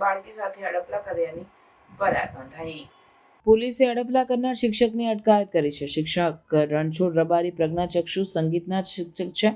બાળકી સાથે અડપલા કર્યાની ફરિયાદ નોંધાઈ. પોલીસે અડપલા કરનાર શિક્ષકની અટકાયત કરી છે. શિક્ષક રણછોડ રબારી પ્રજ્ઞાચક્ષુ સંગીતના શિક્ષક છે.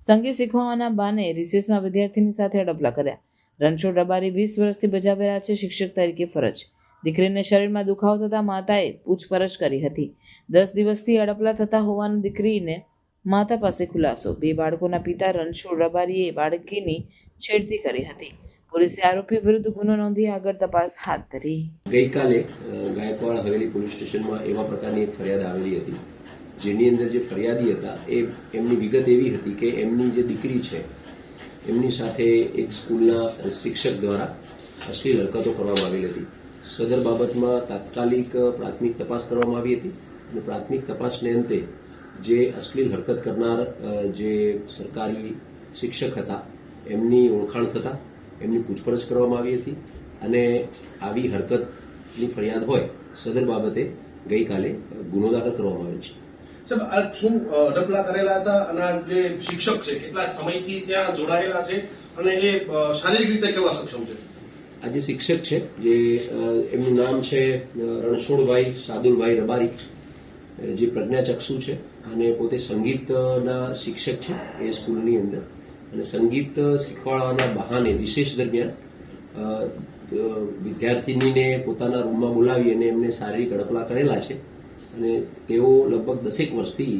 સંગીત શીખવાના બાને રિસેસમાં વિદ્યાર્થીની સાથે અડપલા કર્યા. રણછોડ રબારી 20 વર્ષથી બજાવી રહ્યા છે શિક્ષક તરીકે ફરજ. દીકરીને શરીરમાં દુખાવો થતાં માતાએ પૂછપરછ કરી હતી. 10 દિવસથી અડપલા થતા હોવાનો દીકરીને માતા પાસે ખુલાસો. 2 બાળકોના પિતા રણછોડ રબારીએ બાળકીની છેડતી કરી હતી. પોલીસે આરોપી વિરુદ્ધ ગુનો નોંધી આગળ તપાસ હાથ ધરી. ગઈકાલે ગાયકવાડ હવેલી પોલીસ સ્ટેશનમાં એવા પ્રકારની એક ફરિયાદ આવેલી હતી, જેની અંદર જે ફરિયાદી હતા એ એમની વિગત એવી હતી કે એમની જે દીકરી છે એમની સાથે એક સ્કૂલના શિક્ષક દ્વારા અશ્લીલ હરકતો કરવામાં આવેલી હતી. સદર બાબતમાં તાત્કાલિક પ્રાથમિક તપાસ કરવામાં આવી હતી અને પ્રાથમિક તપાસને અંતે જે અશ્લીલ હરકત કરનાર જે સરકારી શિક્ષક હતા એમની ઓળખાણ થતાં એમની પૂછપરછ કરવામાં આવી હતી અને આવી હરકતની ફરિયાદ હોય સદર બાબતે ગઈકાલે ગુનો દાખલ કરવામાં આવેલ છે. સાહેબ, આ શું અડપલા કરેલા હતા અને જે શિક્ષક છે કેટલા સમયથી ત્યાં જોડાયેલા છે અને એ શારીરિક રીતે કેવા સક્ષમ છે? આ જે શિક્ષક છે જે એમનું નામ છે રણછોડભાઈ સાદુલભાઈ રબારી, જે પ્રજ્ઞાચક્ષુ છે અને પોતે સંગીતના શિક્ષક છે એ સ્કૂલની અંદર. અને સંગીત શીખવાડવાના બહાને વિશેષ દરમિયાન વિદ્યાર્થીનીને પોતાના રૂમમાં બોલાવી અને એમને શારીરિક અડપલા કરેલા છે અને તેઓ લગભગ 10 વર્ષથી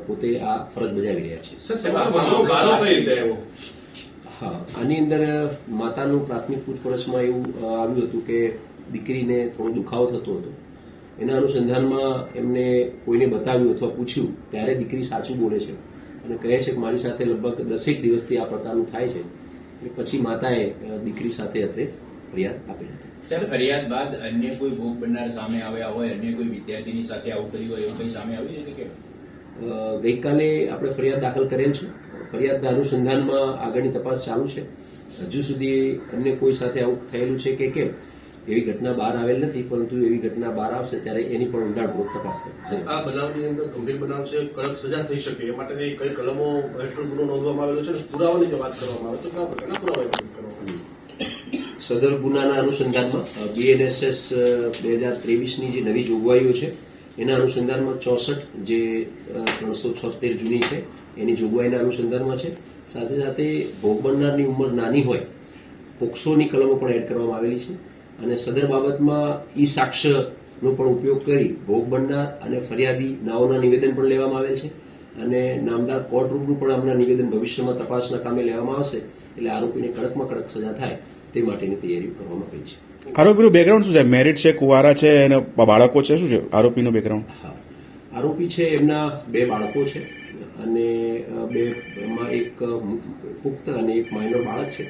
પોતે આ ફરજ બજાવી રહ્યા છે. હા, આની અંદર માતાનું પ્રાથમિક પૂછપરછમાં એવું આવ્યું હતું કે દીકરીને થોડો દુખાવો થતો હતો. એના અનુસંધાનમાં એમને કોઈને બતાવ્યું અથવા પૂછ્યું ત્યારે દીકરી સાચું બોલે છે અને કહે છે કે મારી સાથે લગભગ 10 દિવસથી આ પ્રકારનું થાય છે. પછી માતાએ દીકરી સાથે અત્રે ફરિયાદ આપી હતી. સર, ફરિયાદ બાદ અન્ય કોઈ ભોગ બનનાર સામે આવ્યા હોય, અન્ય કોઈ વિદ્યાર્થીની સાથે આવું કર્યું હોય એવું કંઈ સામે આવ્યું છે કે? ગઈકાલે આપણે ફરિયાદ દાખલ કરેલ છે. ફરિયાદના અનુસંધાનમાં આગળની તપાસ ચાલુ છે. હજુ સુધી અન્ય કોઈ સાથે આવું થયેલું છે કે કેમ એવી ઘટના બહાર આવેલ નથી, પરંતુ એવી ઘટના બહાર આવશે ત્યારે એની પણ ઊંડાણપૂર્વક તપાસ થશે. આ બનાવની અંદર ગંભીર બનાવ છે, કડક સજા થઈ શકે એ માટે કઈ કલમો હેઠળ ગુનો નોંધવામાં આવેલો છે? પુરાવાની જો વાત કરવામાં આવે તો કેવા પ્રકારના પુરાવા કરવામાં? સદર ગુનાના અનુસંધાનમાં BNSS 2023ની જે નવી જોગવાઈઓ છે એના અનુસંધાનમાં 64 જે 376 જૂની છે એની જોગવાઈના અનુસંધાનમાં છે. સાથે સાથે ભોગ બનનારની ઉંમર નાની હોય પોક્સોની કલમો પણ એડ કરવામાં આવેલી છે અને સદર બાબતમાં ઈ સાક્ષ્યનો પણ ઉપયોગ કરી ભોગ બનનાર અને ફરિયાદી નાઓના નિવેદન પણ લેવામાં આવેલ છે અને નામદાર કોર્ટ રૂમનું પણ આમના નિવેદન ભવિષ્યમાં તપાસના કામે લેવામાં આવશે. એટલે આરોપીને કડકમાં કડક સજા થાય તે માટેની તૈયારીઓ કરવામાં આવી છે. આરોપીનું બેકગ્રાઉન્ડ શું છે? મેરિડ છે, કુંવારા છે અને બાળકો છે? શું છે આરોપીનું બેકગ્રાઉન્ડ? હા, આરોપી છે એમના 2 બાળકો છે અને 2 એમાં એક પુખ્ત અને એક માઇનર બાળક છે.